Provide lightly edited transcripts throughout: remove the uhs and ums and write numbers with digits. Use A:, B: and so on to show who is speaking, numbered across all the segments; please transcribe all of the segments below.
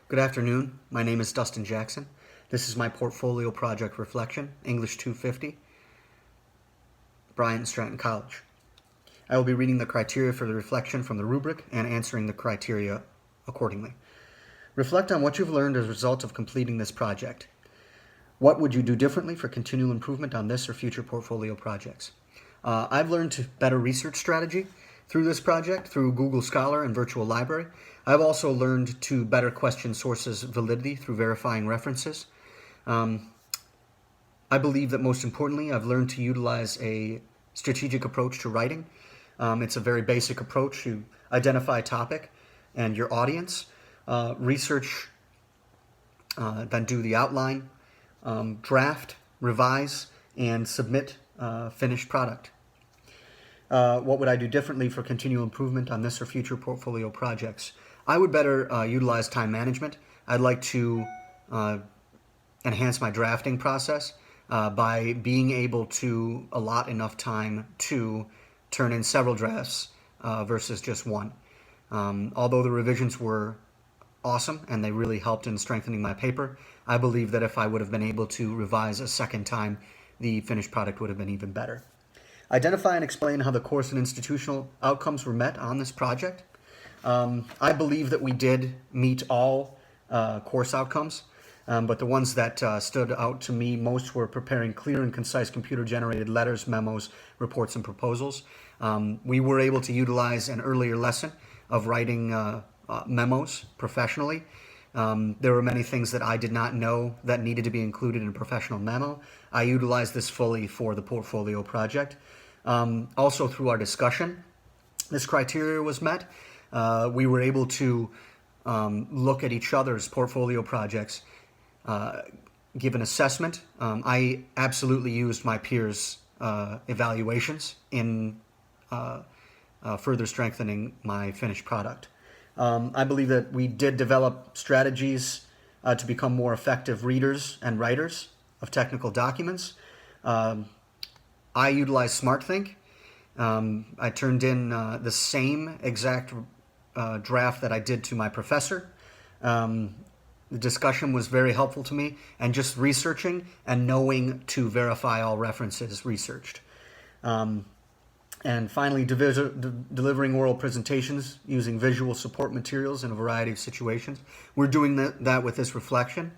A: Good afternoon. My name is Dustin Jackson. This is my portfolio project reflection, English 250, Bryant Stratton College. I will be reading the criteria for the reflection from the rubric and answering the criteria accordingly. Reflect on what you've learned as a result of completing this project. What would you do differently for continual improvement on this or future portfolio projects? I've learned better research strategy through this project, through Google Scholar and Virtual Library. I've also learned to better question sources' validity through verifying references. I believe that most importantly, I've learned to utilize a strategic approach to writing. It's a very basic approach. You identify a topic and your audience, research, then do the outline, draft, revise, and submit finished product. What would I do differently for continual improvement on this or future portfolio projects? I would better utilize time management. I'd like to enhance my drafting process by being able to allot enough time to turn in several drafts versus just one. Although the revisions were awesome and they really helped in strengthening my paper, I believe that if I would have been able to revise a second time, the finished product would have been even better. Identify and explain how the course and institutional outcomes were met on this project. I believe that we did meet all course outcomes, but the ones that stood out to me most were preparing clear and concise computer-generated letters, memos, reports, and proposals. We were able to utilize an earlier lesson of writing memos professionally. There were many things that I did not know that needed to be included in a professional memo. I utilized this fully for the portfolio project. Also through our discussion, this criteria was met. We were able to look at each other's portfolio projects, give an assessment. I absolutely used my peers' evaluations in further strengthening my finished product. I believe that we did develop strategies to become more effective readers and writers of technical documents. I utilized SmartThink. I turned in the same exact draft that I did to my professor. The discussion was very helpful to me, and just researching and knowing to verify all references researched. And finally, delivering oral presentations using visual support materials in a variety of situations. We're doing that with this reflection.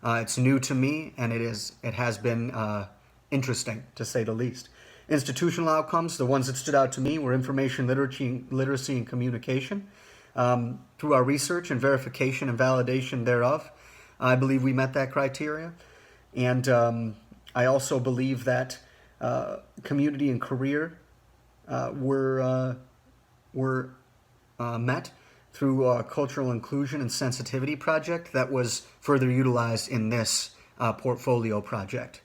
A: It's new to me, and it has been interesting, to say the least. Institutional outcomes, the ones that stood out to me were information literacy and communication. Through our research and verification and validation thereof, I believe we met that criteria. And I also believe that community and career were met through a cultural inclusion and sensitivity project that was further utilized in this portfolio project.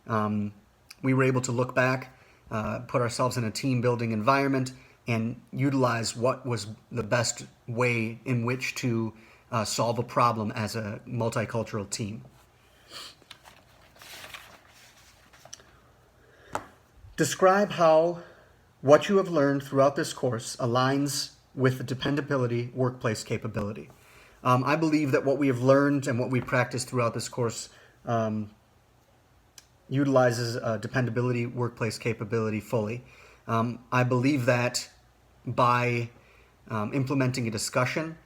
A: We were able to look back, put ourselves in a team building environment, and utilize what was the best way in which to solve a problem as a multicultural team. Describe how what you have learned throughout this course aligns with the dependability workplace capability. I believe that what we have learned and what we practiced throughout this course utilizes dependability workplace capability fully. I believe that by implementing a discussion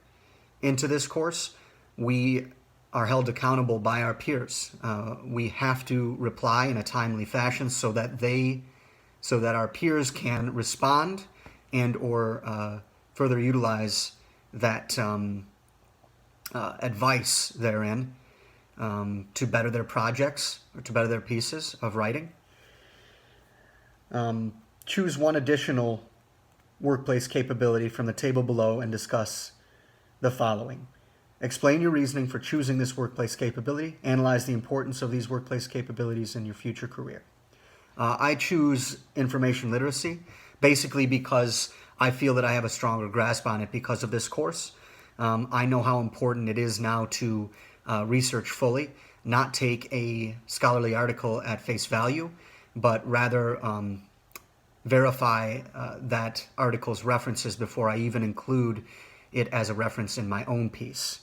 A: into this course, we are held accountable by our peers. We have to reply in a timely fashion so that our peers can respond and or further utilize that advice therein to better their projects or to better their pieces of writing. Choose one additional workplace capability from the table below and discuss the following. Explain your reasoning for choosing this workplace capability. Analyze the importance of these workplace capabilities in your future career. I choose information literacy basically because I feel that I have a stronger grasp on it because of this course. I know how important it is now to research fully, not take a scholarly article at face value, but rather verify that article's references before I even include it as a reference in my own piece.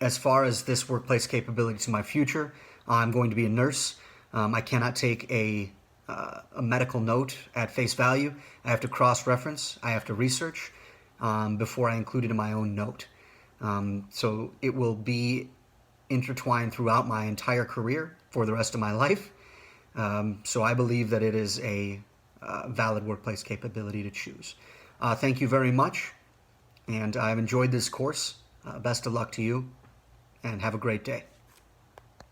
A: As far as this workplace capability to my future, I'm going to be a nurse. I cannot take a medical note at face value. I have to cross-reference. I have to research before I include it in my own note. So it will be intertwined throughout my entire career for the rest of my life. So I believe that it is a valid workplace capability to choose. Thank you very much, and I've enjoyed this course. Best of luck to you, and have a great day.